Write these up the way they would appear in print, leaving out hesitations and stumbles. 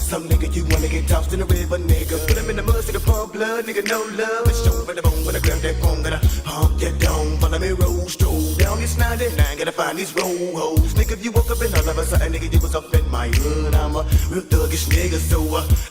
Some nigga you wanna get tossed in the river, nigga. Put him in the mud, see the pump blood, nigga, no love. It's show for the bone when I grab that phone, gotta hump that dome. Follow me, roll, stroll down this 99, gotta find these roll hoes. Nigga, if you woke up and all of a sudden, nigga, you was up in my hood. I'm a real thuggish nigga, so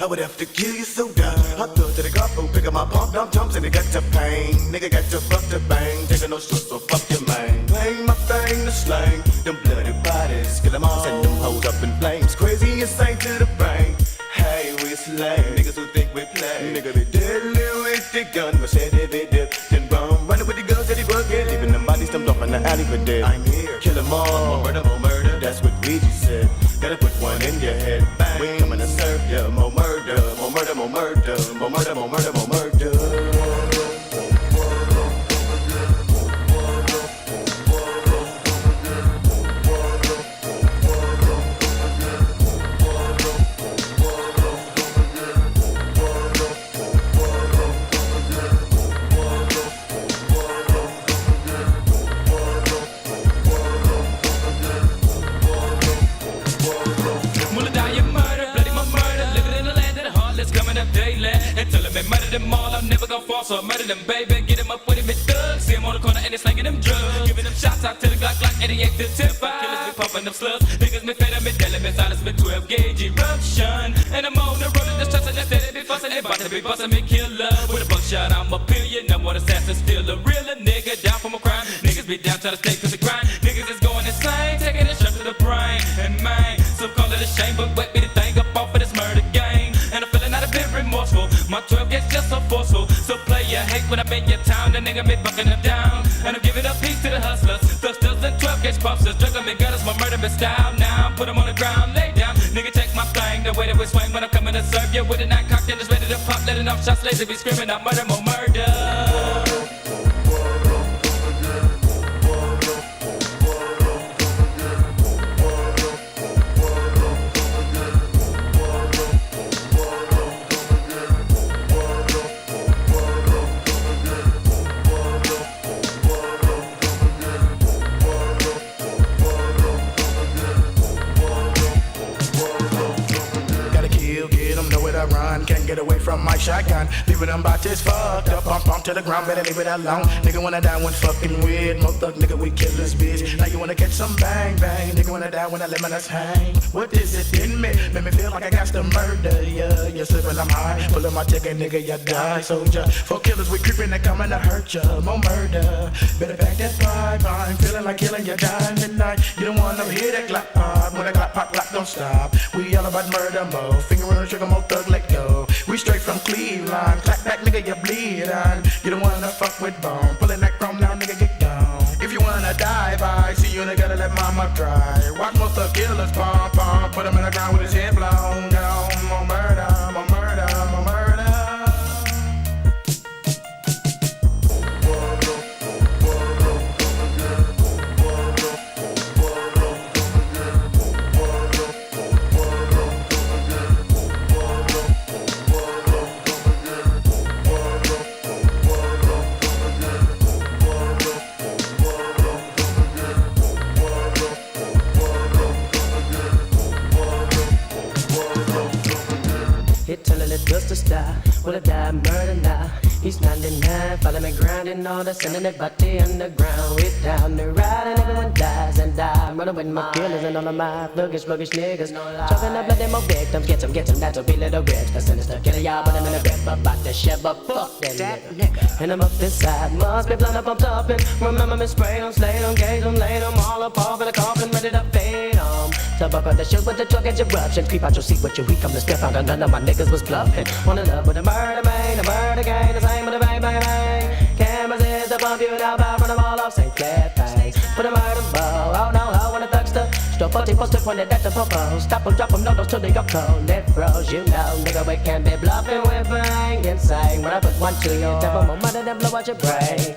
I would have to kill you so down. I thug to the couple, pick up my pump, dump jumps, and it got to pain. Nigga got to fuck the bang, taking no shorts, so fuck your man. Bang my thing to slang, them bloody bodies, kill them all, send them hoes up in flames. Crazy insane to the brain. Hey, we slay niggas who think we play. Nigga be deadly with the gun, but say they be dip, then bum. Running with the guns that he bucket, leaving them bodies dumped off in the alley for dead. I'm here, kill them all, more murder, that's what we just said. Gotta put one in your head, bang. We ain't coming to serve ya, more murder, more murder, more murder, more murder, more murder, more murder. Murder them all, I'm never gonna fall, so I murder them, baby. Get him up with him, it's thugs. See him on the corner and they slanging them drugs. Giving them shots out to the Glock, 88 to 10-5. Killers be pumping them slugs. Niggas me fed up, me dealing, me silence, me 12 gauge eruption. And I'm on the road to destruction, that's that they be fussing. They bout to be busting me killer. With a buckshot, I'm a pillion. Number one assassin, still a realer nigga. Down from a crime. Niggas be down to the state cause they grind. Niggas is going insane, taking a shot to the brain. And man, some call it a shame, but wet me the thing up off of this murder game. And I'm feeling not a bit remorseful. My 12 gets just so forceful. So play your hate when I'm in your town. The nigga me bucking them down. And I'm giving up peace to the hustlers. Thusters and 12 gauge busters. Juggling me gutters, my murder been style. Now put them on the ground, lay down. Nigga take my thing. The way that we swing when I'm coming to serve you. With a 9 cocked and just ready to pop. Letting off shots, lazy be screaming out murder, more murder. Can't get away from my shotgun. Leaving them bodies fucked up, pump to the ground, better leave it alone. Nigga wanna die when fucking weird. Mo thug nigga, we kill this bitch. Now you wanna catch some bang bang. Nigga wanna die when I let my nuts hang. What is it in me? Make me feel like I got to murder ya. You slip when I'm high, pull up my ticket, nigga, you die. Soldier, 4 killers, we creeping, they coming to hurt ya. More murder, better pack that pipe. I'm feeling like killing you, dying midnight. You don't wanna hear that clap pop. When that clap pop, clap don't stop. We all about murder, mo. Finger on the trigger, mo thug, let go. We straight from Cleveland. Clap back, nigga, you bleed on. You don't wanna fuck with bone. Pulling that chrome now, nigga, get gone. If you wanna die, bye. See you, nigga, gotta let mama try. Watch most of the killers pump. Put him in the ground with his head blown down. More murder, more murder, more murder. Just to stop, will I die murder now? He's 99, follow me grinding all the sending that body underground. With down the ride and everyone dies and die. Murder with my killers and all of my sluggish niggas. Chopping up blood, them more victims, get some, that's a be little rich. The sinister killer, y'all, but I'm in a rip about the shit, but fuck that nigga. And I'm up inside, must be blown up, I'm topping. Remember me spray on, slay on, gauge on, laid on, all up off in the coffin, ready to fade on. So buck on the shoes with the truck and eruption. Creep out your seat with your weak, come to step out, and none of my niggas was bluffing. Wanna love with a murder man, a murder gang, the same with a bang, bang, bang. Cameras is above you now, by run them all off, same flat face. Put a murder bow, oh no, I wanna touch the Still 40 posted pointed at the popo. Stop them, drop them, no those till they go cold. Left froze, you know, nigga, we can't be bluffing with bang insane. When I put one to your devil, more money than blow out your brain.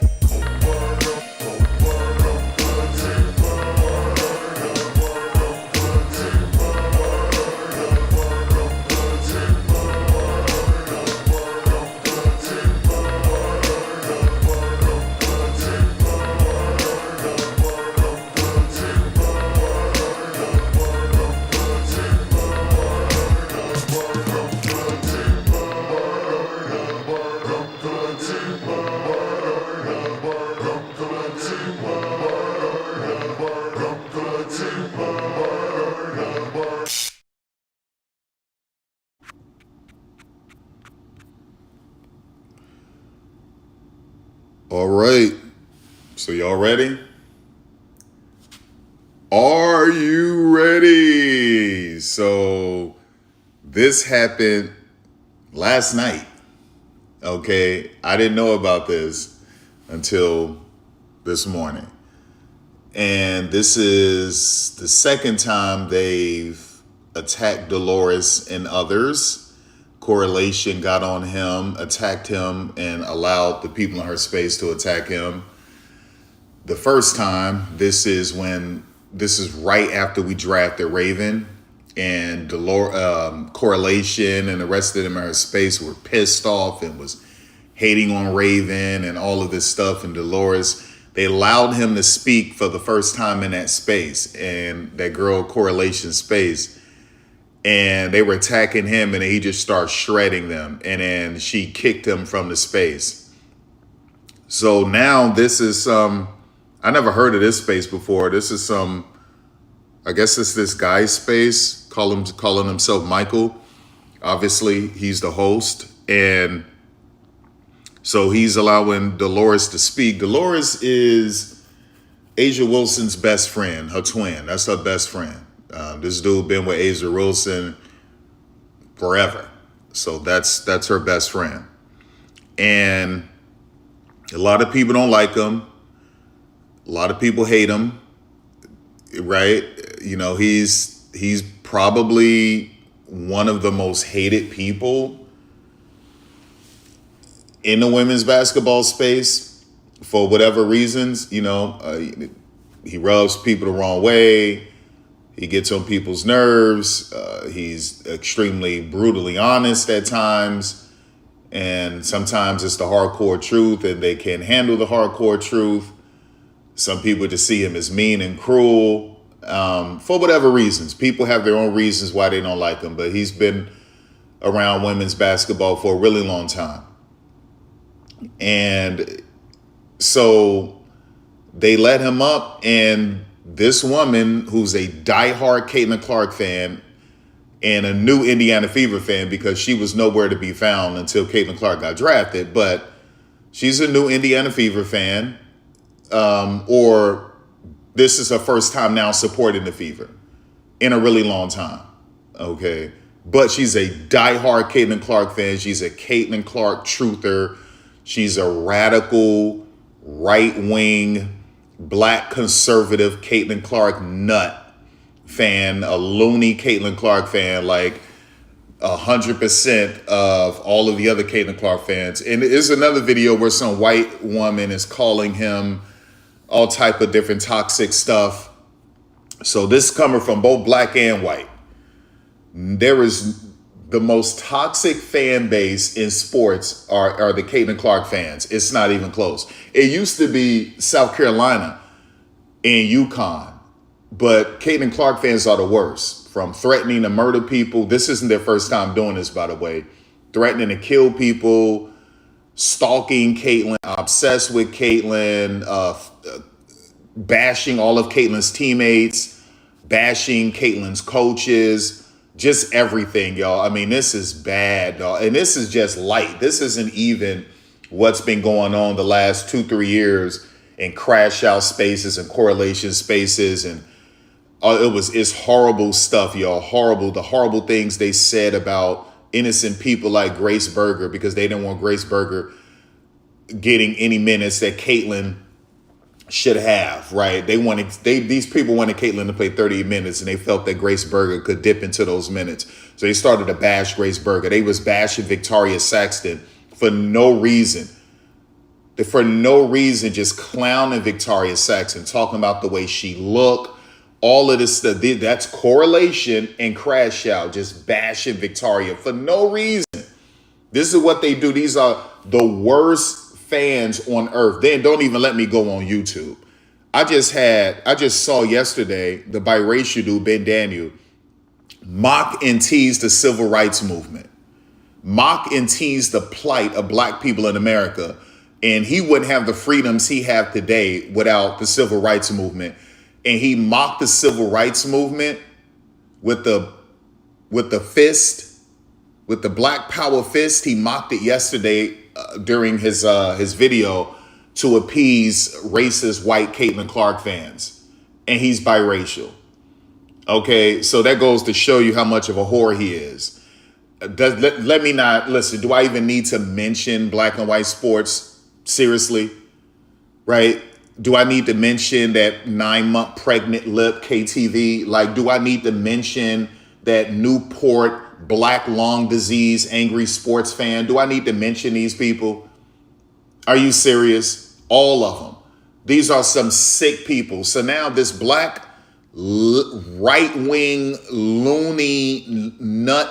All right. So y'all ready? Are you ready? So this happened last night. Okay. I didn't know about this until this morning. And this is the second time they've attacked Dolores and others. Correlation got on him, attacked him, and allowed the people in her space to attack him. The first time, this is right after we drafted Raven, and Correlation and the rest of them in her space were pissed off and was hating on Raven and all of this stuff. And Dolores, they allowed him to speak for the first time in that space, and that girl Correlation space. And they were attacking him, and he just started shredding them. And then she kicked him from the space. So now this is I never heard of this space before. This is I guess it's this guy's space, calling himself Michael. Obviously, he's the host. And so he's allowing Dolores to speak. Dolores is Asia Wilson's best friend, her twin. That's her best friend. This dude been with Asia Wilson forever. So that's her best friend. And a lot of people don't like him. A lot of people hate him, right? You know, he's probably one of the most hated people in the women's basketball space for whatever reasons. You know, he rubs people the wrong way. He gets on people's nerves. He's extremely brutally honest at times. And sometimes it's the hardcore truth and they can't handle the hardcore truth. Some people just see him as mean and cruel for whatever reasons. People have their own reasons why they don't like him, but he's been around women's basketball for a really long time. And so they let him up, and this woman who's a diehard Caitlin Clark fan and a new Indiana Fever fan, because she was nowhere to be found until Caitlin Clark got drafted, but she's a new Indiana Fever fan, or this is her first time now supporting the Fever in a really long time, okay? But she's a diehard Caitlin Clark fan. She's a Caitlin Clark truther. She's a radical, right-wing, black conservative Caitlin Clark nut fan, a loony Caitlin Clark fan, like 100% of all of the other Caitlin Clark fans. And there's another video where some white woman is calling him all type of different toxic stuff. So this is coming from both black and white. There is the most toxic fan base in sports are the Caitlin Clark fans. It's not even close. It used to be South Carolina and UConn, but Caitlin Clark fans are the worst. From threatening to murder people. This isn't their first time doing this, by the way. Threatening to kill people, stalking Caitlin, obsessed with Caitlin, bashing all of Caitlin's teammates, bashing Caitlin's coaches. Just everything, y'all. I mean, this is bad, y'all. And this is just light. This isn't even what's been going on the last 2-3 years in crash out spaces and correlation spaces. And it's horrible stuff, y'all. Horrible. The horrible things they said about innocent people like Grace Berger, because they didn't want Grace Berger getting any minutes that Caitlin should have, right? These people wanted Caitlyn to play 30 minutes, and they felt that Grace Berger could dip into those minutes. So they started to bash Grace Berger. They was bashing Victoria Saxton for no reason. For no reason, just clowning Victoria Saxton, talking about the way she looked, all of this stuff. That's correlation and crash out, just bashing Victoria for no reason. This is what they do. These are the worst fans on earth. Then don't even let me go on YouTube. I just saw yesterday the biracial dude, Ben Daniel, mock and tease the civil rights movement, mock and tease the plight of black people in America. And he wouldn't have the freedoms he have today without the civil rights movement. And he mocked the civil rights movement with the fist, with the black power fist. He mocked it yesterday during his video to appease racist white Caitlin Clark fans. And he's biracial. Okay, so that goes to show you how much of a whore he is. Let me not, listen, do I even need to mention black and white sports? Seriously, right? Do I need to mention that 9-month pregnant lip KTV? Like, do I need to mention that Newport black lung disease angry sports fan? Do I need to mention these people? Are you serious? All of them. These are some sick people. So now this black right-wing loony nut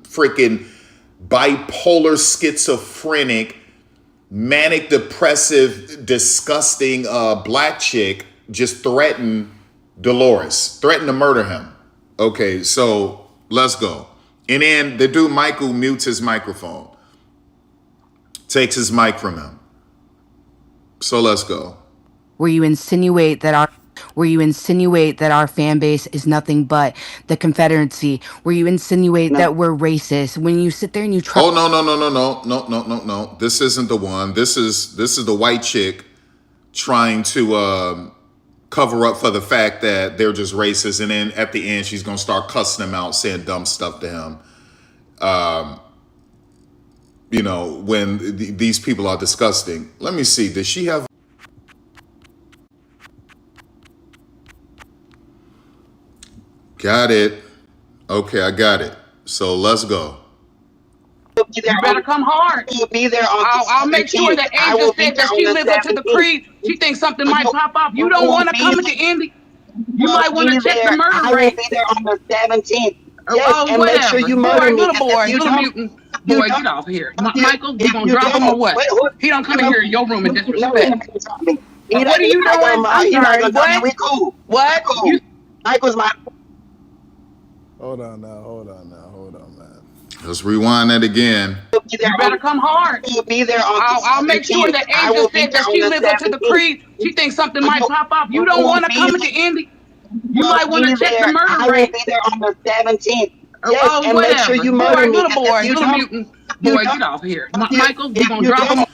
freaking bipolar schizophrenic manic depressive disgusting black chick just threatened Dolores, threatened to murder him. Okay, so let's go. And then the dude Michael mutes his microphone, takes his mic from him. So let's go. Where you insinuate that our fan base is nothing but the Confederacy, where you insinuate that we're racist, when you sit there and you try. Oh no. This isn't the one. This is the white chick trying to cover up for the fact that they're just racist, and then at the end she's gonna start cussing him out, saying dumb stuff to him. When these people are disgusting. Let me see. Does she have? Got it. Okay, I got it. So let's go. You better come hard. Be there on I'll make sure that Angel said that she lives up to the creed. She thinks something might pop up. You don't want to come into Indy. You might want to check the murder rate. I will be there on the 17th. Yes, and make sure you murder me. Little boy, little mutant. Boy, get off here. Michael, you gonna drop him or what? He don't come in here in your room and disrespect. What are you doing? I'm sorry. What? We cool. What? Michael's my. Hold on, man. Let's rewind that again. You better come hard. Be there on I'll make sure that Angel said that she lives up to the creed. She thinks something might pop up. You don't want to come into Indy. You might want to check the murder rate. I will be there on the 17th. Yes, and make sure you murder me. Little boy, little mutant. Boy, get off here. Michael, you gonna drop him?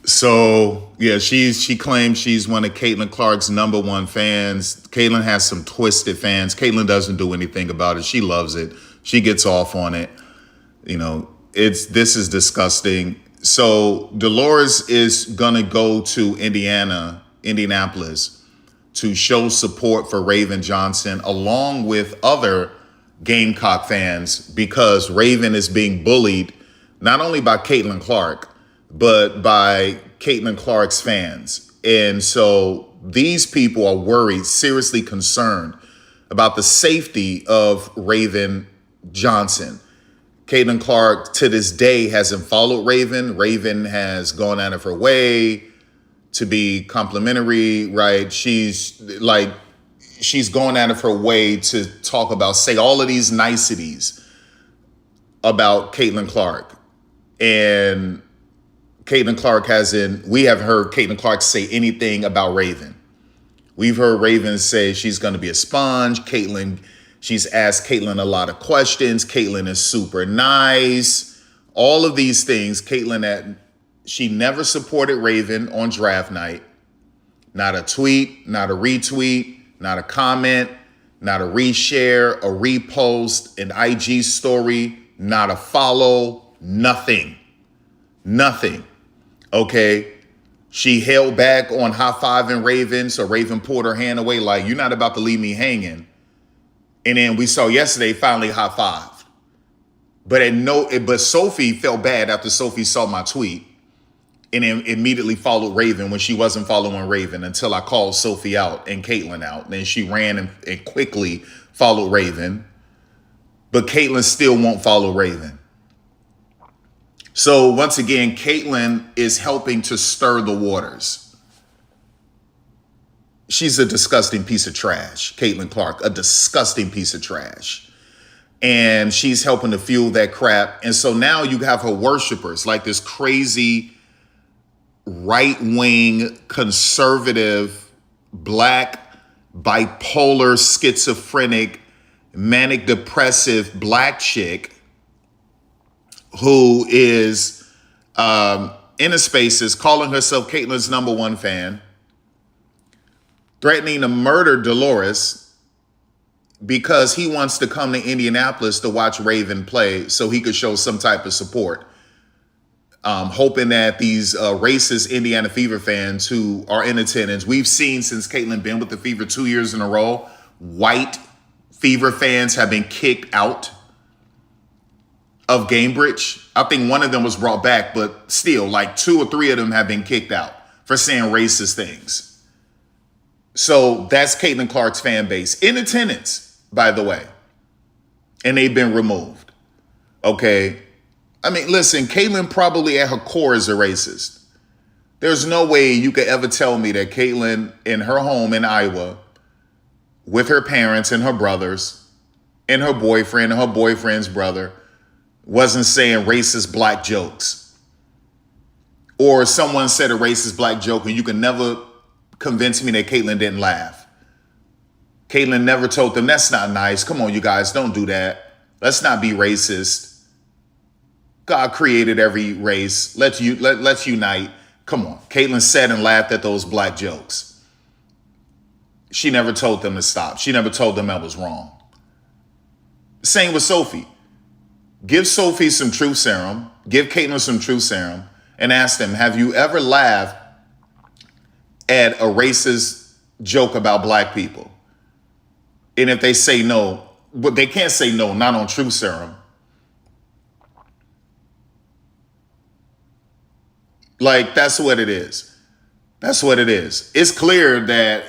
So yeah, she claims she's one of Caitlin Clark's #1 fans. Caitlin has some twisted fans. Caitlin doesn't do anything about it. She loves it. She gets off on it. This is disgusting. So Dolores is gonna go to Indianapolis, to show support for Raven Johnson, along with other Gamecock fans, because Raven is being bullied not only by Caitlin Clark, but by Caitlin Clark's fans. And so these people are worried, seriously concerned about the safety of Raven Johnson. Caitlin Clark to this day hasn't followed Raven. Raven has gone out of her way to be complimentary, right? She's going out of her way to talk about, say all of these niceties about Caitlin Clark. And Caitlin Clark we haven't heard Caitlin Clark say anything about Raven. We've heard Raven say she's going to be a sponge. She's asked Caitlin a lot of questions. Caitlin is super nice. All of these things. Caitlin, she never supported Raven on draft night. Not a tweet, not a retweet, not a comment, not a reshare, a repost, an IG story, not a follow, nothing. Nothing. Okay. She held back on high-fiving Raven, so Raven pulled her hand away like, you're not about to leave me hanging. And then we saw yesterday finally high-fived. But Sophie felt bad after Sophie saw my tweet and then immediately followed Raven when she wasn't following Raven until I called Sophie out and Caitlyn out. Then she ran and quickly followed Raven. But Caitlyn still won't follow Raven. So once again, Caitlyn is helping to stir the waters. She's a disgusting piece of trash, Caitlyn Clark, a disgusting piece of trash. And she's helping to fuel that crap. And so now you have her worshipers, like this crazy right-wing, conservative, black, bipolar, schizophrenic, manic depressive black chick who is in a spaces calling herself Caitlyn's #1 fan, threatening to murder Dolores because he wants to come to Indianapolis to watch Raven play so he could show some type of support. Hoping that these racist Indiana Fever fans who are in attendance, we've seen since Caitlyn been with the Fever 2 years in a row, white Fever fans have been kicked out of Gamebridge. I think one of them was brought back, but still, like 2 or 3 of them have been kicked out for saying racist things. So that's Caitlyn Clark's fan base in attendance, by the way. And they've been removed. Okay. I mean, listen, Caitlyn probably at her core is a racist. There's no way you could ever tell me that Caitlyn in her home in Iowa with her parents and her brothers and her boyfriend and her boyfriend's brother wasn't saying racist black jokes. Or someone said a racist black joke and you can never convince me that Caitlyn didn't laugh. Caitlyn never told them, that's not nice. Come on, you guys, don't do that. Let's not be racist. God created every race. Let's unite. Come on. Caitlyn said and laughed at those black jokes. She never told them to stop. She never told them that was wrong. Same with Sophie. Give Sophie some truth serum. Give Caitlyn some truth serum and ask them, have you ever laughed at a racist joke about black people? And if they say no, but they can't say no, not on truth serum. Like, that's what it is. That's what it is. It's clear that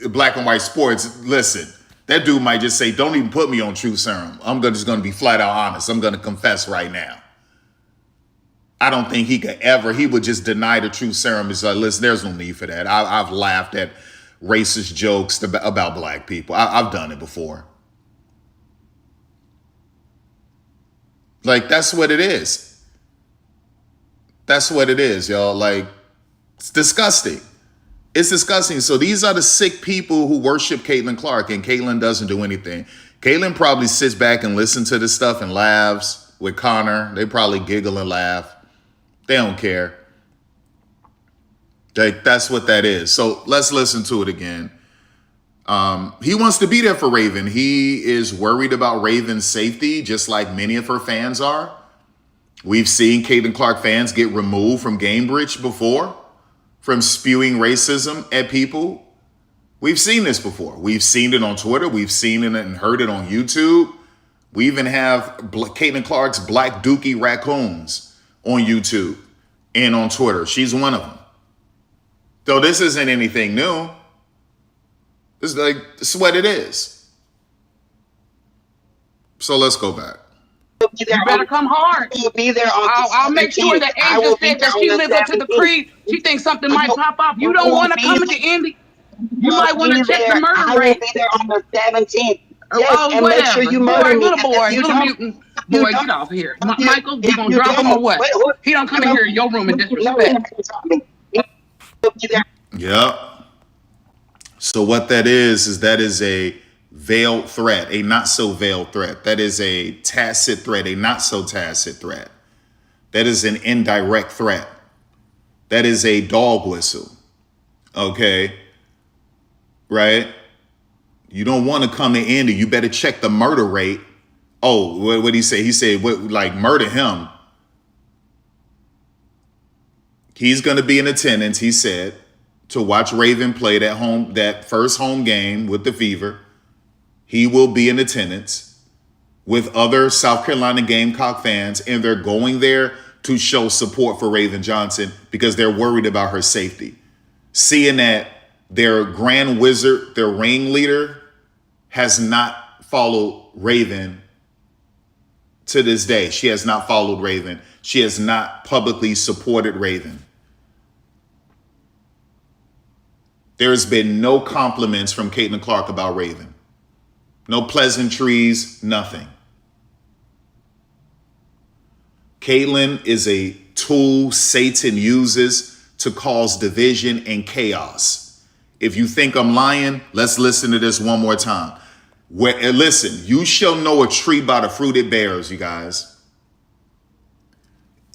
black and white sports, listen, that dude might just say, don't even put me on truth serum. I'm just going to be flat out honest. I'm going to confess right now. I don't think he would just deny the truth serum. It's like, listen, there's no need for that. I've laughed at racist jokes about black people. I've done it before. Like, that's what it is. That's what it is, y'all. Like, it's disgusting. It's disgusting. So these are the sick people who worship Caitlyn Clark, and Caitlyn doesn't do anything. Caitlyn probably sits back and listens to this stuff and laughs with Connor. They probably giggle and laugh. They don't care. Like, that's what that is. So let's listen to it again. He wants to be there for Raven. He is worried about Raven's safety, just like many of her fans are. We've seen Caitlyn Clark fans get removed from Gamebridge before, from spewing racism at people. We've seen this before. We've seen it on Twitter. We've seen it and heard it on YouTube. We even have Caitlyn Clark's Black Dookie Raccoons on YouTube and on Twitter. She's one of them. So this isn't anything new. This is what it is. So let's go back. You better come hard. Be there on I'll make sure that Angel said that she lives up to the creed. She thinks something might pop up. You don't want to come into Indy. You might want to check the murder rate. I will be there on the 17th. Yes, and make sure you murder me. Little boy, little mutant boy, get off here. Michael, you gonna drop him or what? He don't come in here in your room and disrespect. Yep. So what that is that is a veiled threat, a not so veiled threat. That is a tacit threat, a not so tacit threat. That is an indirect threat. That is a dog whistle. Okay. Right? You don't want to come to Indy. You better check the murder rate. Oh, what did he say? He said, like, murder him. He's going to be in attendance, he said, to watch Raven play that first home game with the Fever. He will be in attendance with other South Carolina Gamecock fans, and they're going there to show support for Raven Johnson because they're worried about her safety. Seeing that their Grand Wizard, their ringleader, has not followed Raven to this day. She has not followed Raven. She has not publicly supported Raven. There's been no compliments from Caitlin Clark about Raven. No pleasantries, nothing. Caitlin is a tool Satan uses to cause division and chaos. If you think I'm lying, let's listen to this one more time. Listen, you shall know a tree by the fruit it bears, you guys.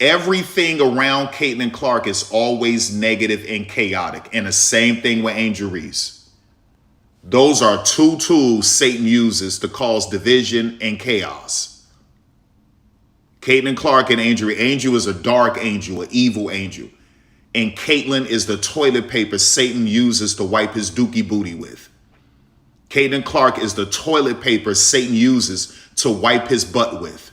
Everything around Caitlin Clark is always negative and chaotic. And the same thing with Angel Reese. Those are two tools Satan uses to cause division and chaos. Caitlin Clark and Angel. Angel is a dark angel, an evil angel. And Caitlin is the toilet paper Satan uses to wipe his dookie booty with. Caitlin Clark is the toilet paper Satan uses to wipe his butt with.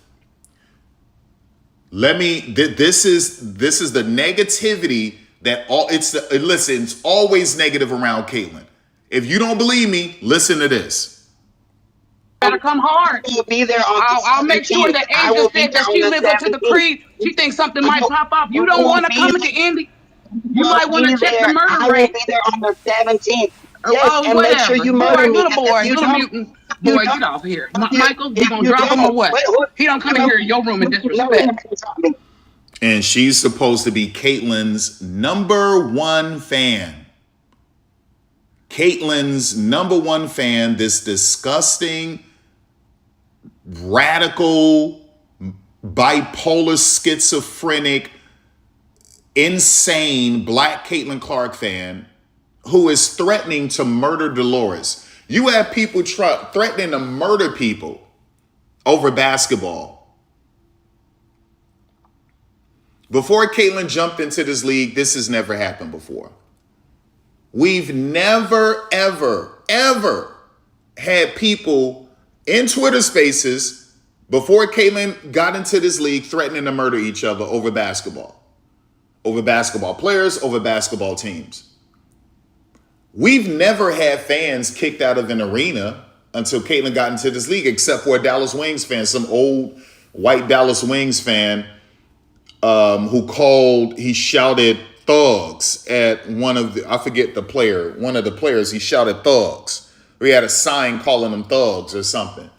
This is the negativity that listen, it's always negative around Caitlin. If you don't believe me, listen to this. Better come hard. You'll be there on I'll make sure that Angel said that she lives up to the creed. She thinks something might pop up. You don't want to come into Indy. You might want to check the murder I will rate. be there on the 17th. Yes, Oh, and whatever. make sure you murder me. Little boy, If you little don't- mutant you boy, don't- get off here. if you- Michael, you if gonna you drop him or don't- what? wait, He don't come in here in your room and disrespect. And she's supposed to be Caitlin's number one fan. Caitlin's number one fan, this disgusting, radical, bipolar, schizophrenic, insane black Caitlin Clark fan who is threatening to murder Dolores. You have people threatening to murder people over basketball. Before Caitlin jumped into this league, this has never happened before. We've never, ever, ever had people in Twitter spaces before Caitlin got into this league threatening to murder each other over basketball players, over basketball teams. We've never had fans kicked out of an arena until Caitlin got into this league, except for a Dallas Wings fan, some old white Dallas Wings fan he shouted thugs at one of the players, he shouted thugs. Or he had a sign calling them thugs or something.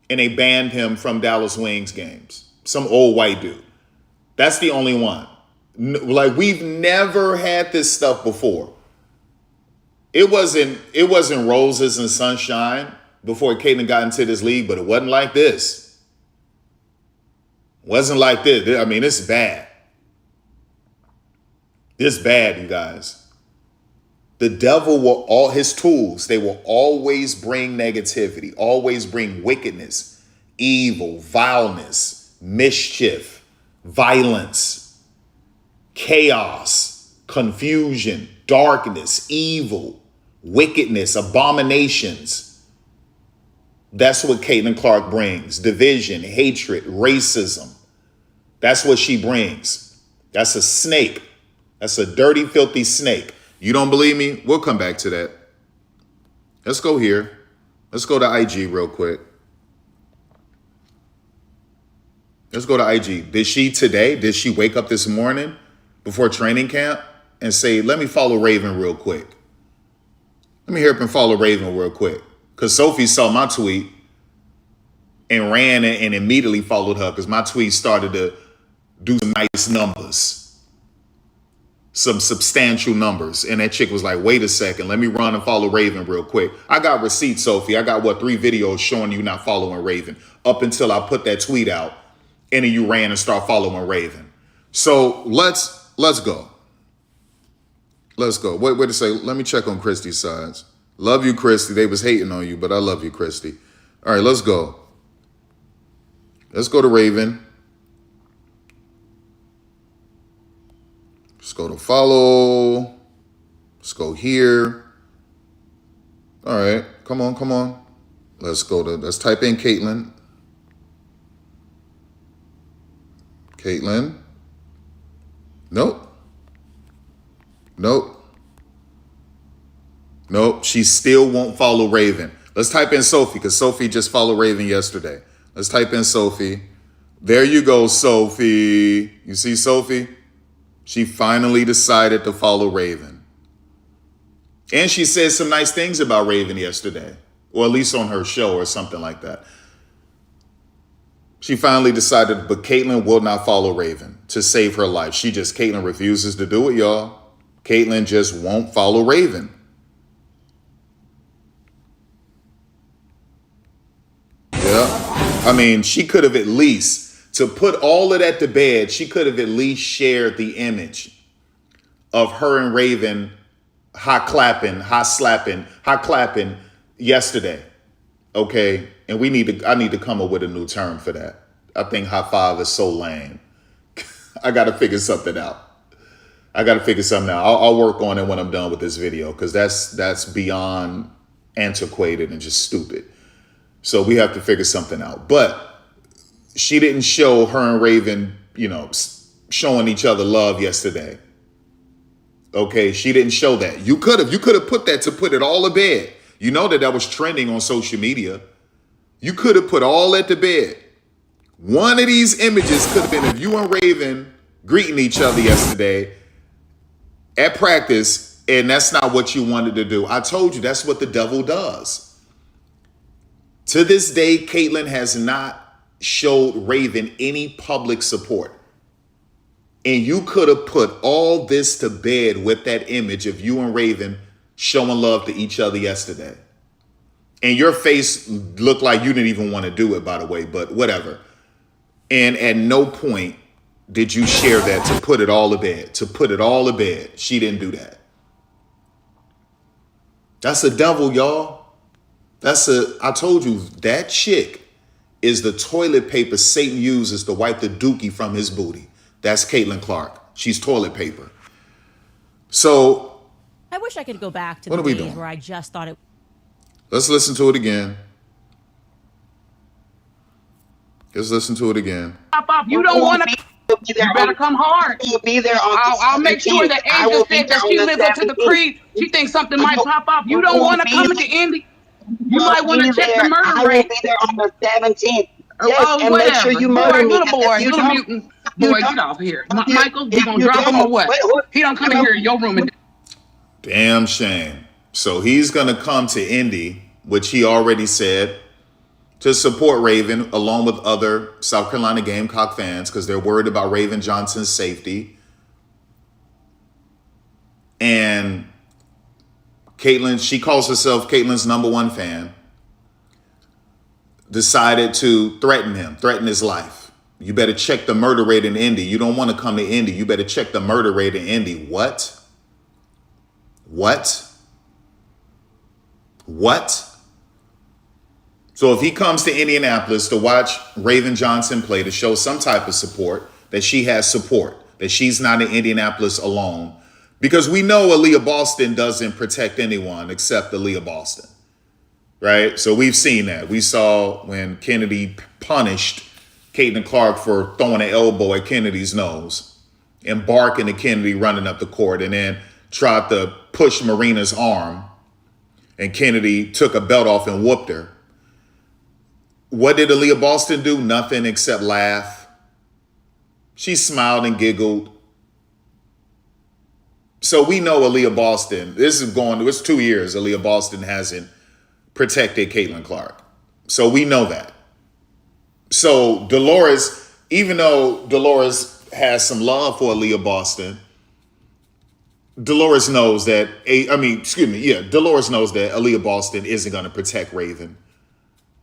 And they banned him from Dallas Wings games. Some old white dude. That's the only one. Like, we've never had this stuff before. It wasn't roses and sunshine before Caitlin got into this league, but it wasn't like this. It wasn't like this. I mean, it's bad. It's bad, you guys. The devil will, all his tools, they will always bring negativity, always bring wickedness, evil, vileness, mischief, violence, chaos, confusion, darkness, evil, wickedness, abominations. That's what Caitlin Clark brings. Division, hatred, racism. That's what she brings. That's a snake. That's a dirty, filthy snake. You don't believe me? We'll come back to that. Let's go here. Let's go to IG real quick. Let's go to IG. Did she wake up this morning before training camp and say, let me follow Raven real quick? Let me hear up and follow Raven real quick. Because Sophie saw my tweet and ran and immediately followed her because my tweet started to do some nice numbers, some substantial numbers. And that chick was like, wait a second, let me run and follow Raven real quick. I got receipts, Sophie. I got 3 videos showing you not following Raven up until I put that tweet out. And then you ran and start following Raven. So let's go. Let's go. Wait to say, let me check on Christy's sides. Love you, Christy. They was hating on you, but I love you, Christy. All right, let's go. Let's go to Raven. Let's go to follow. Let's go here. All right, come on. Let's type in Caitlin. Caitlin. Nope. She still won't follow Raven. Let's type in Sophie, because Sophie just followed Raven yesterday. Let's type in Sophie. There you go, Sophie. You see Sophie? She finally decided to follow Raven. And she said some nice things about Raven yesterday, or at least on her show or something like that. She finally decided, but Caitlin will not follow Raven to save her life. Caitlin refuses to do it, y'all. Caitlin just won't follow Raven. Yeah. I mean, she could have at least, to put all of that to bed, she could have at least shared the image of her and Raven hot clapping yesterday. Okay. And I need to come up with a new term for that. I think high five is so lame. I got to figure something out. I'll work on it when I'm done with this video, because that's beyond antiquated and just stupid. So we have to figure something out. But she didn't show her and Raven, showing each other love yesterday. Okay, she didn't show that. You could have put that to put it all to bed. You know that was trending on social media. You could have put all that to bed. One of these images could have been of you and Raven greeting each other yesterday at practice, and that's not what you wanted to do. I told you that's what the devil does. To this day, Caitlin has not showed Raven any public support. And you could have put all this to bed with that image of you and Raven showing love to each other yesterday. And your face looked like you didn't even want to do it, by the way, but whatever. And at no point did you share that to put it all to bed. She didn't do that. That's the devil, y'all. I told you, that chick is the toilet paper Satan uses to wipe the dookie from his booty. That's Caitlin Clark. She's toilet paper. So I wish I could go back to the days where I just thought it. Let's listen to it again. Pop up. You don't want to. You better come hard. Be there on I'll make sure that Angel said that she lives up to the creed. She thinks something might pop up. You don't want to come to Indy. You might want to check the murder rate. I will be there on the 17th. Yes, and make sure you murder me. Little boy, little mutant. Boy, get off here. Michael, you gonna drop him or what? He don't come in here in your room and. Damn shame. So he's gonna come to Indy, which he already said, to support Raven along with other South Carolina Gamecock fans, because they're worried about Raven Johnson's safety. And Caitlin, she calls herself Caitlin's #1 fan, decided to threaten his life. You better check the murder rate in Indy. You don't want to come to Indy. You better check the murder rate in Indy. What? So if he comes to Indianapolis to watch Raven Johnson play, to show some type of support, that she has support, that she's not in Indianapolis alone, because we know Aaliyah Boston doesn't protect anyone except Aaliyah Boston, right? So we've seen that. We saw when Kennedy punished Caitlin Clark for throwing an elbow at Kennedy's nose and barking at Kennedy running up the court, and then tried to push Marina's arm, and Kennedy took a belt off and whooped her. What did Aaliyah Boston do? Nothing except laugh. She smiled and giggled. So we know Aaliyah Boston, it's 2 years Aaliyah Boston hasn't protected Caitlin Clark. So we know that. So Dolores, even though Dolores has some love for Aaliyah Boston, Dolores knows that Dolores knows that Aaliyah Boston isn't going to protect Raven.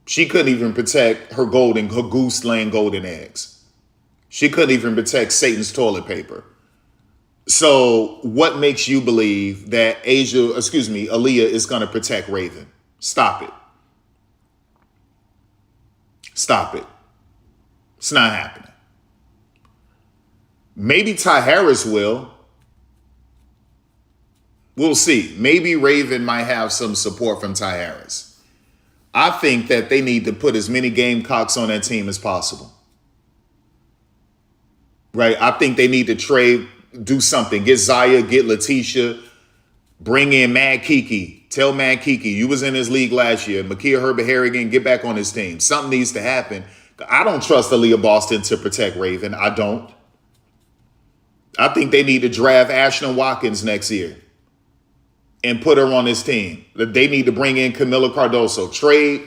She couldn't even protect her goose laying golden eggs. She couldn't even protect Satan's toilet paper. So what makes you believe that Aaliyah is going to protect Raven? Stop it. It's not happening. Maybe Ty Harris will. We'll see. Maybe Raven might have some support from Ty Harris. I think that they need to put as many Gamecocks on that team as possible. Right? I think they need to trade, do something. Get Zaya, get Letitia, bring in Mad Kiki. Tell Mad Kiki, you was in his league last year. Makia Herbert Harrigan, get back on his team. Something needs to happen. I don't trust Aaliyah Boston to protect Raven. I don't. I think they need to draft Ashton Watkins next year and put her on his team. They need to bring in Camila Cardoso. Trade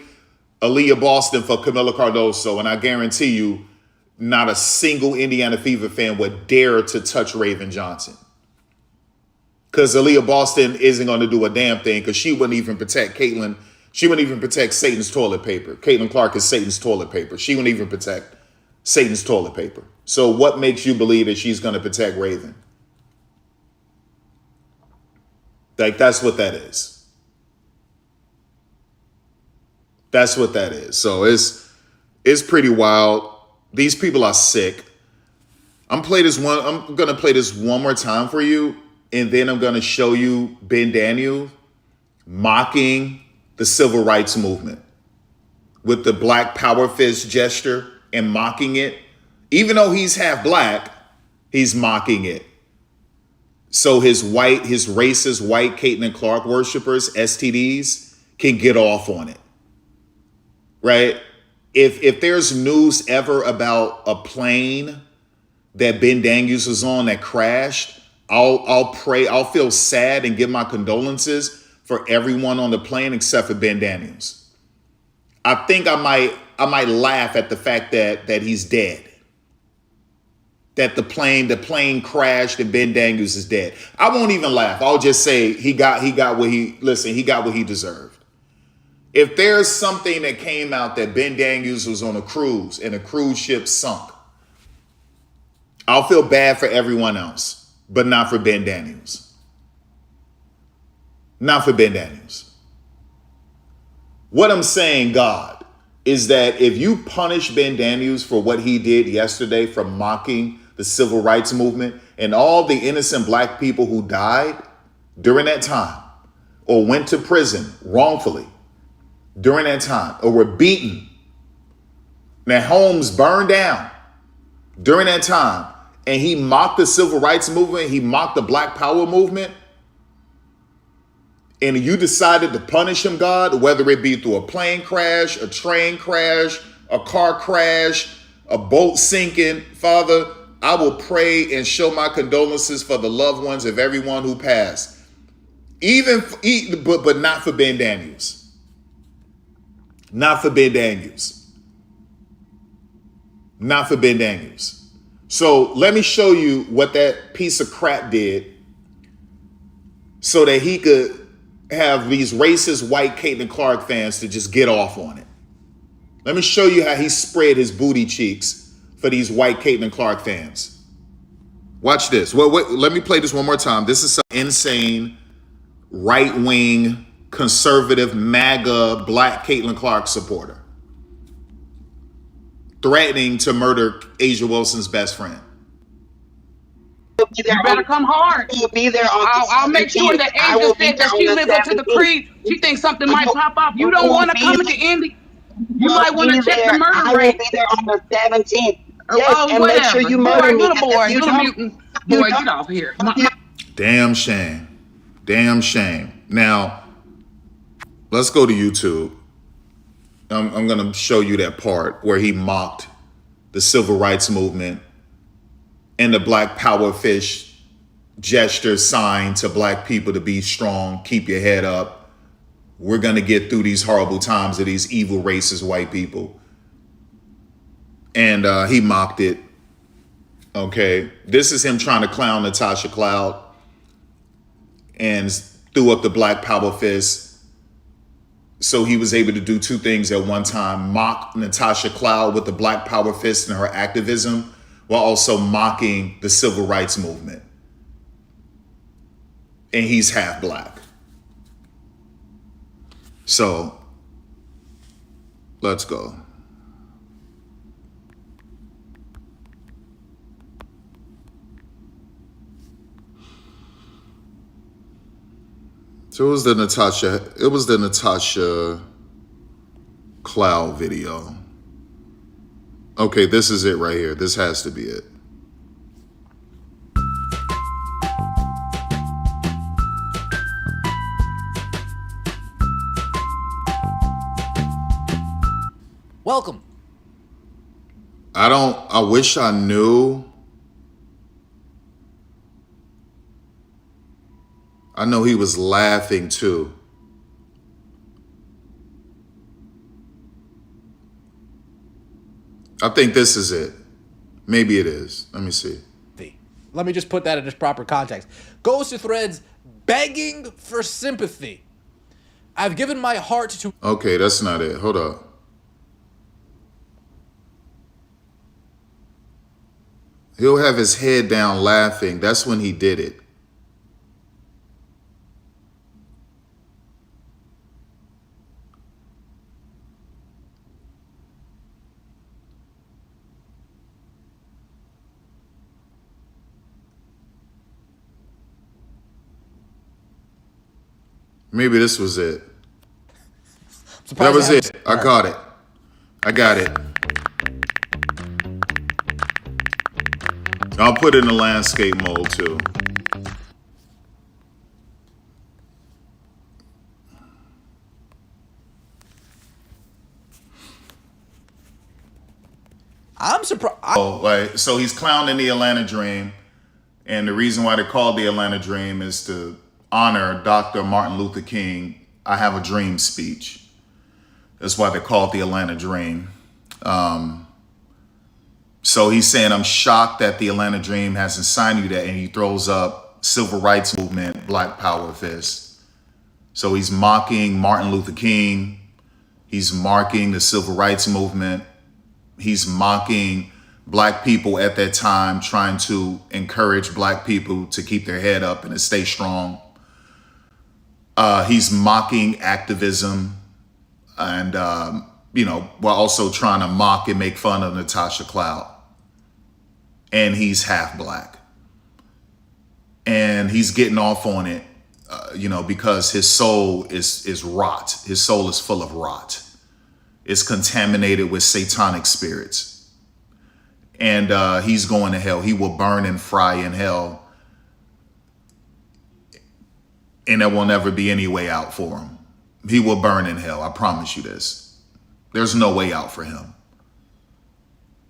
Aaliyah Boston for Camila Cardoso, and I guarantee you, not a single Indiana Fever fan would dare to touch Raven Johnson. Because Aaliyah Boston isn't going to do a damn thing, because she wouldn't even protect Caitlin. She wouldn't even protect Satan's toilet paper. Caitlin Clark is Satan's toilet paper. She wouldn't even protect Satan's toilet paper. So what makes you believe that she's going to protect Raven? Like, that's what that is. That's what that is. So it's pretty wild. These people are sick. I'm going to play this one more time for you, and then I'm going to show you Ben Daniel mocking the civil rights movement with the black power fist gesture and mocking it. Even though he's half black, he's mocking it. So his racist white Caitlin Clark worshipers, STDs, can get off on it. Right? If there's news ever about a plane that Ben Daniels was on that crashed, I'll feel sad and give my condolences for everyone on the plane except for Ben Daniels. I think I might laugh at the fact that he's dead. That the plane crashed and Ben Daniels is dead. I won't even laugh. I'll just say he got what he deserved. If there's something that came out that Ben Daniels was on a cruise and a cruise ship sunk, I'll feel bad for everyone else, but not for Ben Daniels. Not for Ben Daniels. What I'm saying, God, is that if you punish Ben Daniels for what he did yesterday for mocking the civil rights movement and all the innocent black people who died during that time or went to prison wrongfully during that time or were beaten, their homes burned down during that time, and he mocked the civil rights movement, he mocked the black power movement, and you decided to punish him, God, whether it be through a plane crash, a train crash, a car crash, a boat sinking, Father, I will pray and show my condolences for the loved ones of everyone who passed, but not for Ben Daniels. Not for Ben Daniels. Not for Ben Daniels. So let me show you what that piece of crap did so that he could have these racist white Caitlin Clark fans to just get off on it. Let me show you how he spread his booty cheeks for these white Caitlin Clark fans. Watch this. Well, let me play this one more time. This is some insane right-wing conservative MAGA black Caitlin Clark supporter threatening to murder Asia Wilson's best friend. You better come hard. Be there on I'll make sure that Asia said that she lives up to the creed. She thinks something might pop off. You don't want to come into Indy. You might want to check the murder rate. I will be there on the 17th. Yes, and make sure you murder me. Little boy, little mutant. Boy, get off here. Damn shame. Damn shame. Now, let's go to YouTube. I'm going to show you that part where he mocked the civil rights movement and the black power fish gesture sign to black people to be strong, keep your head up. We're going to get through these horrible times of these evil racist white people. And he mocked it. Okay. This is him trying to clown Natasha Cloud and threw up the black power fist. So he was able to do two things at one time: mock Natasha Cloud with the black power fist and her activism, while also mocking the civil rights movement. And he's half black. So let's go. So it was the Natasha Cloud video. Okay, this is it right here. This has to be it. Welcome. I wish I knew. I know he was laughing too. I think this is it. Maybe it is. Let me see. Let me just put that in its proper context. Goes to threads begging for sympathy. I've given my heart to... Okay, that's not it. Hold up. He'll have his head down laughing. That's when he did it. Maybe this was it. That was it. I got it. I got it. I'll put it in the landscape mode too. I'm surprised. So he's clowning the Atlanta Dream. And the reason why they called the Atlanta Dream is to honor Dr. Martin Luther King. I have a dream speech. That's why they call it the Atlanta Dream. So he's saying, I'm shocked that the Atlanta Dream hasn't signed you that. And he throws up civil rights movement, Black Power fist. So he's mocking Martin Luther King. He's mocking the civil rights movement. He's mocking Black people at that time, trying to encourage Black people to keep their head up and to stay strong. He's mocking activism and, while also trying to mock and make fun of Natasha Cloud. And he's half Black. And he's getting off on it, because his soul is rot. His soul is full of rot. It's contaminated with satanic spirits. And he's going to hell. He will burn and fry in hell. And there will never be any way out for him. He will burn in hell. I promise you this. There's no way out for him.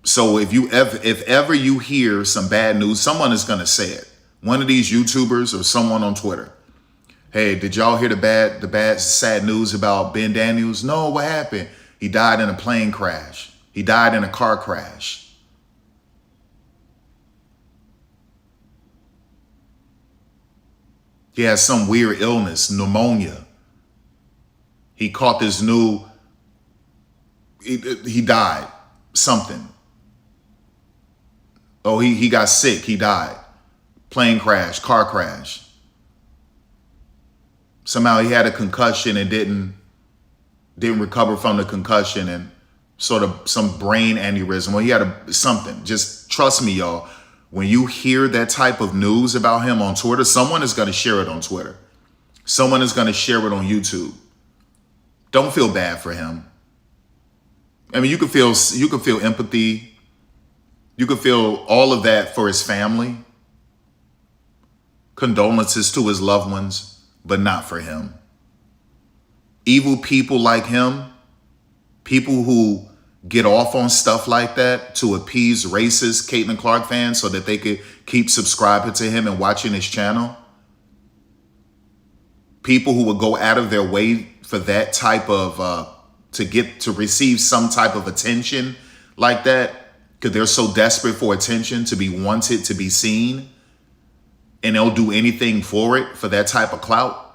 So if ever you hear some bad news, someone is going to say it. One of these YouTubers or someone on Twitter. Hey, did y'all hear the bad, sad news about Ben Daniels? No, what happened? He died in a plane crash. He died in a car crash. He has some weird illness, pneumonia. He caught this he died, something. Oh, he got sick, he died. Plane crash, car crash. Somehow he had a concussion and didn't recover from the concussion and sort of some brain aneurysm. Well, he had something. Just trust me, y'all. When you hear that type of news about him on Twitter, someone is going to share it on Twitter. Someone is going to share it on YouTube. Don't feel bad for him. I mean, you can feel empathy. You can feel all of that for his family. Condolences to his loved ones, but not for him. Evil people like him, people who get off on stuff like that to appease racist Caitlin Clark fans so that they could keep subscribing to him and watching his channel. People who would go out of their way for that type of, to receive some type of attention like that, because they're so desperate for attention, to be wanted, to be seen, and they'll do anything for it, for that type of clout.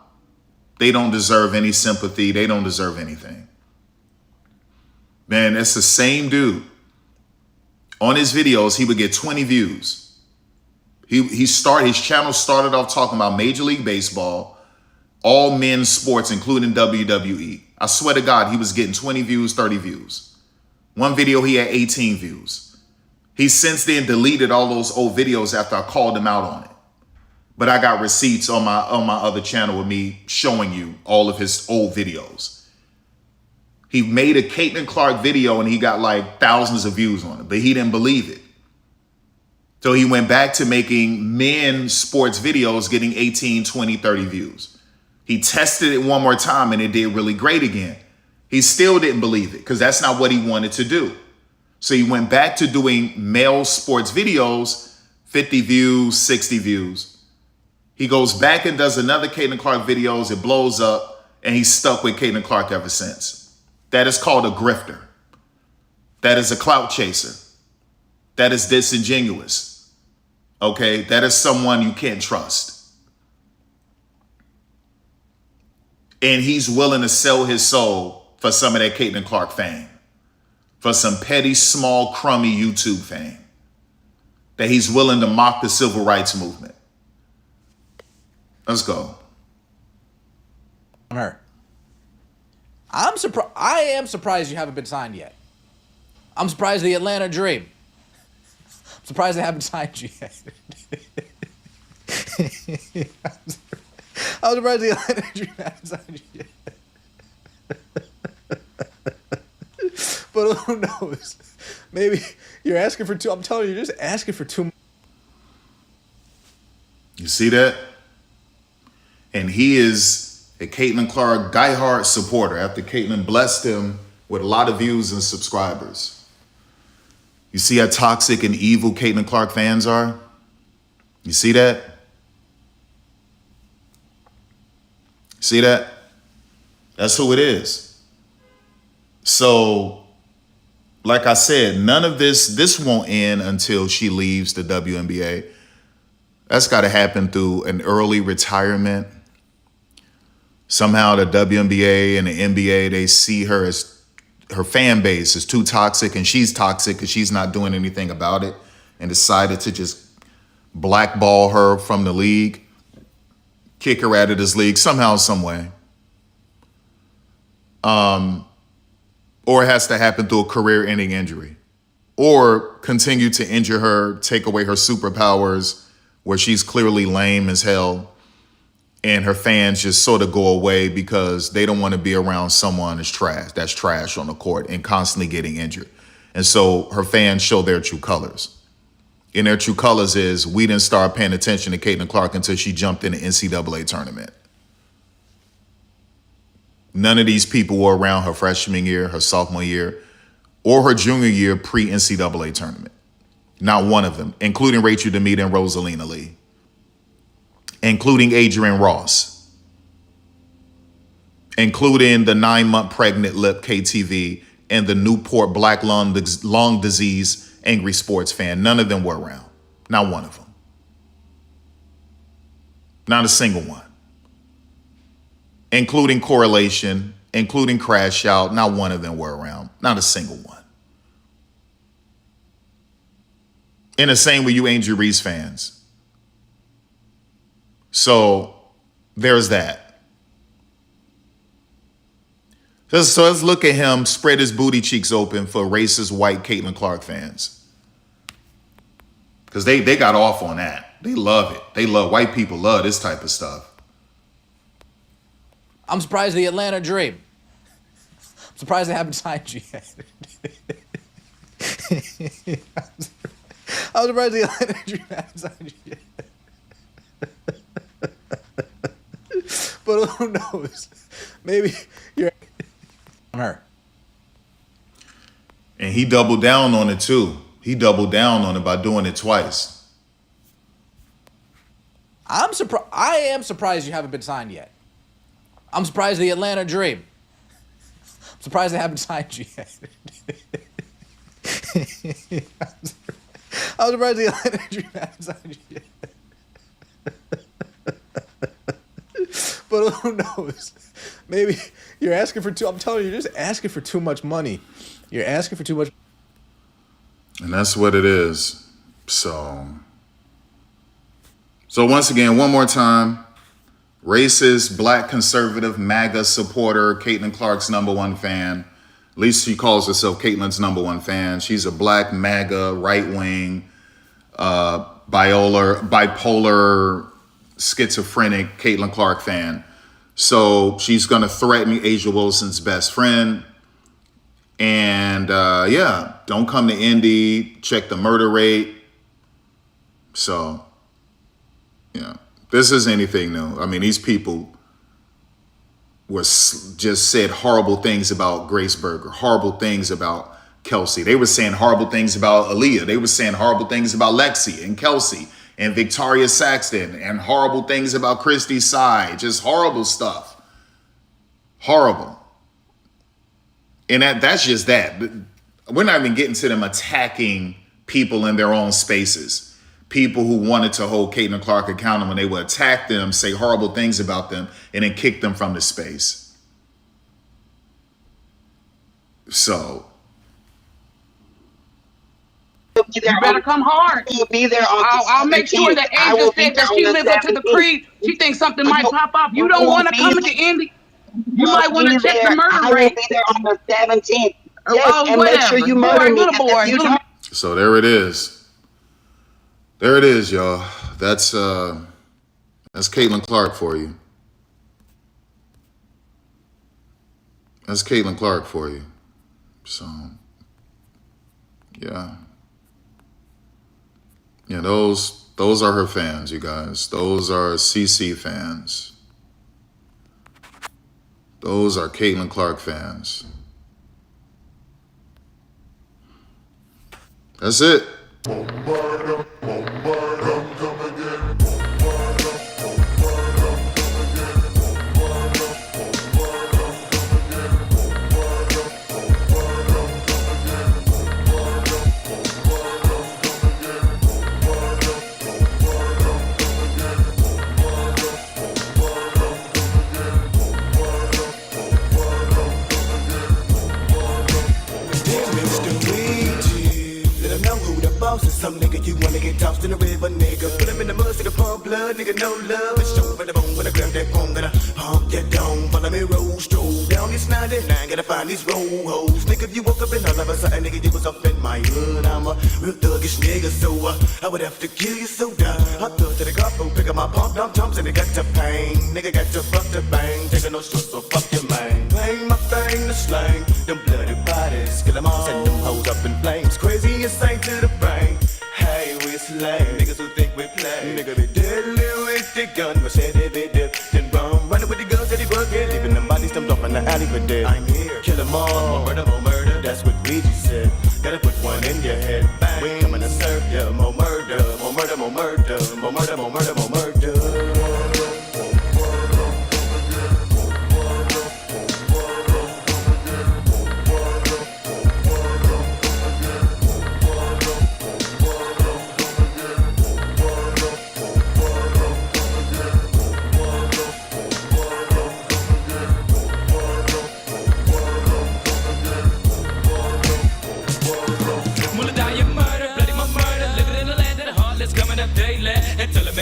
They don't deserve any sympathy. They don't deserve anything. Man, it's the same dude. On his videos, he would get 20 views. His channel started off talking about Major League Baseball, all men's sports, including WWE. I swear to God, he was getting 20 views, 30 views. One video, he had 18 views. He's since then deleted all those old videos after I called him out on it. But I got receipts on my other channel with me showing you all of his old videos. He made a Caitlin Clark video and he got like thousands of views on it, but he didn't believe it. So he went back to making men's sports videos, getting 18, 20, 30 views. He tested it one more time and it did really great again. He still didn't believe it because that's not what he wanted to do. So he went back to doing male sports videos, 50 views, 60 views. He goes back and does another Caitlin Clark videos. It blows up and he's stuck with Caitlin Clark ever since. That is called a grifter. That is a clout chaser. That is disingenuous. Okay? That is someone you can't trust. And he's willing to sell his soul for some of that Caitlin Clark fame. For some petty, small, crummy YouTube fame. That he's willing to mock the civil rights movement. Let's go. On her. I am surprised you haven't been signed yet. I'm surprised the Atlanta Dream. I'm surprised they haven't signed you yet. I'm surprised the Atlanta Dream hasn't signed you yet. But who knows? Maybe you're asking for too. I'm telling you, you're just asking for too much. You see that? And he is a Caitlin Clark diehard supporter after Caitlin blessed him with a lot of views and subscribers. You see how toxic and evil Caitlin Clark fans are? You see that? See that? That's who it is. So, like I said, none of this won't end until she leaves the WNBA. That's got to happen through an early retirement. Somehow the WNBA and the NBA, they see her as, her fan base is too toxic and she's toxic because she's not doing anything about it, and decided to just blackball her from the league, kick her out of this league somehow, some way. Or it has to happen through a career-ending injury, or continue to injure her, take away her superpowers where she's clearly lame as hell, and her fans just sort of go away because they don't want to be around someone that's trash on the court and constantly getting injured. And so her fans show their true colors. And their true colors is, we didn't start paying attention to Caitlin Clark until she jumped in the NCAA tournament. None of these people were around her freshman year, her sophomore year, or her junior year pre-NCAA tournament. Not one of them, including Rachel Demita and Rosalina Lee, including Adrienne Ross, including the 9-month pregnant lip KTV and the Newport Black Lung Disease angry sports fan. None of them were around. Not one of them. Not a single one. Including Correlation, including Crash Out. Not one of them were around. Not a single one. And the same with you Angel Reese fans. So there's that. So let's look at him spread his booty cheeks open for racist white Caitlin Clark fans. Because they got off on that. They love it. They love, white people love this type of stuff. I'm surprised the Atlanta Dream. I'm surprised they haven't signed you yet. I'm surprised the Atlanta Dream hasn't signed you yet. But who knows? Maybe you're on her. And he doubled down on it too. He doubled down on it by doing it twice. I am surprised you haven't been signed yet. I'm surprised the Atlanta Dream. I'm surprised they haven't signed you yet. I'm surprised the Atlanta Dream hasn't signed you yet. But who knows? Maybe you're asking for too. I'm telling you, you're just asking for too much money. You're asking for too much. And that's what it is. So once again, one more time, racist, black conservative, MAGA supporter, Caitlin Clark's #1 fan. At least she calls herself Caitlin's #1 fan. She's a black MAGA, right-wing, bipolar schizophrenic Caitlin Clark fan. So she's going to threaten Asia Wilson's best friend. And yeah, don't come to Indy, check the murder rate. So, yeah, this isn't anything new. I mean, these people just said horrible things about Grace Berger, horrible things about Kelsey. They were saying horrible things about Aaliyah. They were saying horrible things about Lexi and Kelsey and Victoria Saxton, and horrible things about Christy Sy. Just horrible stuff. Horrible. And that's just that. We're not even getting to them attacking people in their own spaces. People who wanted to hold Caitlin Clark accountable, and they would attack them, say horrible things about them, and then kick them from the space. So you better come hard. You'll be there on I'll make sure that Angel said that she lives up to the creed. She thinks something might pop up. You don't want to come into Indy. You might want to check the murder rate. I will be there on the 17th. Yes, and make sure you murder me. Little boy. So there it is. There it is, y'all. That's Caitlin Clark for you. That's Caitlin Clark for you. So, yeah. Yeah, those are her fans, you guys. Those are CC fans. Those are Caitlin Clark fans. That's it. Some nigga you wanna get tossed in the river, nigga. Put him in the mud, see the pump blood, nigga, no love. It's show for the bone when I grab that phone, gotta pump that dome. Follow me, roll, stroll down this 99, gotta find these roll hoes. Nigga, if you woke up and all of a sudden, nigga, you was up in my hood. I'm a real thuggish nigga, so I would have to kill you, so I thug to the couple, pick up my pump, dump tums, and they got to pain. Nigga got to fuck the bang, taking no shorts, so fuck your man. Bang my thing to slang, them bloody bodies, kill them all, send them hoes up in flames. Crazy insane to the brain. Hey, we slay niggas who think we play. Nigga be deadly with the gun, but say they be dip, then run. Running with the guns that he bucket, leaving them bodies dumped off in the alley for dead. I'm here, kill them all, more murder, that's what Ouija said. Gotta put one in your head, bang. We coming to serve ya, more murder, more murder, more murder, more murder, more murder, more murder.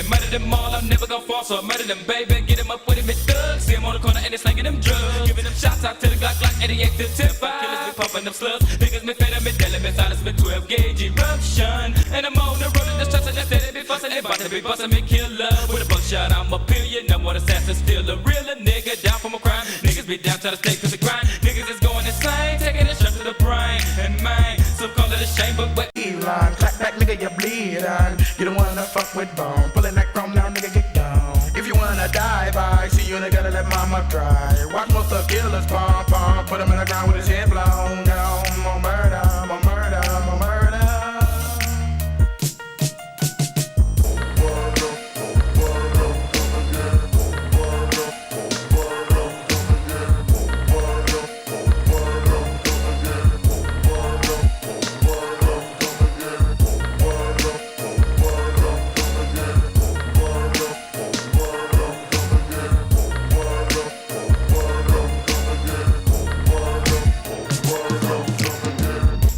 Murder them all, I'm never gonna fall, so I murder them, baby. Get them up with him, thugs. See him on the corner and they slanging them drugs. Giving them shots out to the Glock like 88 to 10 5. Killers be pumping them slugs. Niggas me fed up, me dealing, me silence, me 12 gauge eruption. And I'm on the road and just trusting that they be fussing. They about to be busting me killer. With a buckshot, I'm a pillion. No more assassin, still a realer nigga. Down from a crime. Niggas be down to the stake to the grind. Niggas is going insane, taking a shot to the brain. And man, some call it a shame, but what? Clap back, nigga, you bleed on. You don't wanna fuck with bone. Pulling that chrome down, nigga, get down. If you wanna die by, see you nigga, gotta let mama cry. Watch most of the killers pump, put him in the ground with his head blown down. More murder, more murder, more murder.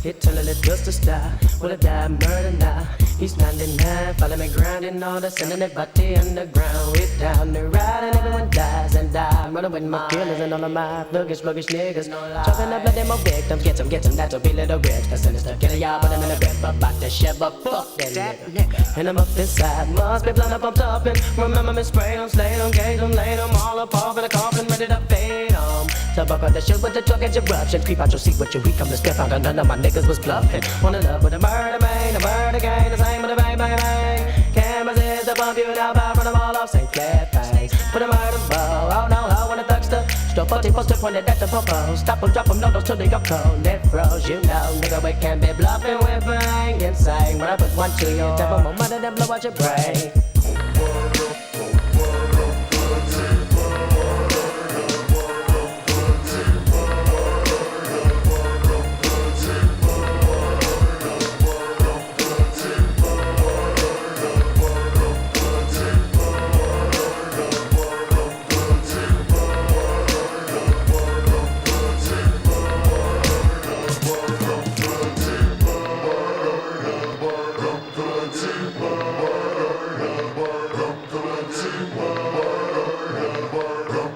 Hit till I let dust to stop. Will I die murder now? He's 99, follow me grinding all the sending that body underground. Hit down the ride and everyone dies and die. Murder Running with my killers and all of my thuggish, sluggish niggas. Choking up, letting my victims get some, that's a be little rich. The sinister killer, y'all, but I'm in a grip about to shove up, fuck that nigga. And I'm up inside, must be blood up, I'm topping. Remember me, spray them, slay them, gauge them, lay them all up off in the coffin, ready to fade them. So buck up the shit with the truck and eruption. Creep out your seat with your weak, come to step out, and none of my niggas was bluffing. Wanna love with a murder, man, a murder gang, the same with a bang, bang, bang. Cameras is the bump you now, by run them all off, St. Clair face. Put a murder bow, oh no, how when the thugster. Stop 40 poster pointed at the popo. Stop them, drop them, no, those till they go cold. Net froze, you know, nigga, we can't be bluffing with bang insane. When I put one to you, tap them on mother, then blow out your brain.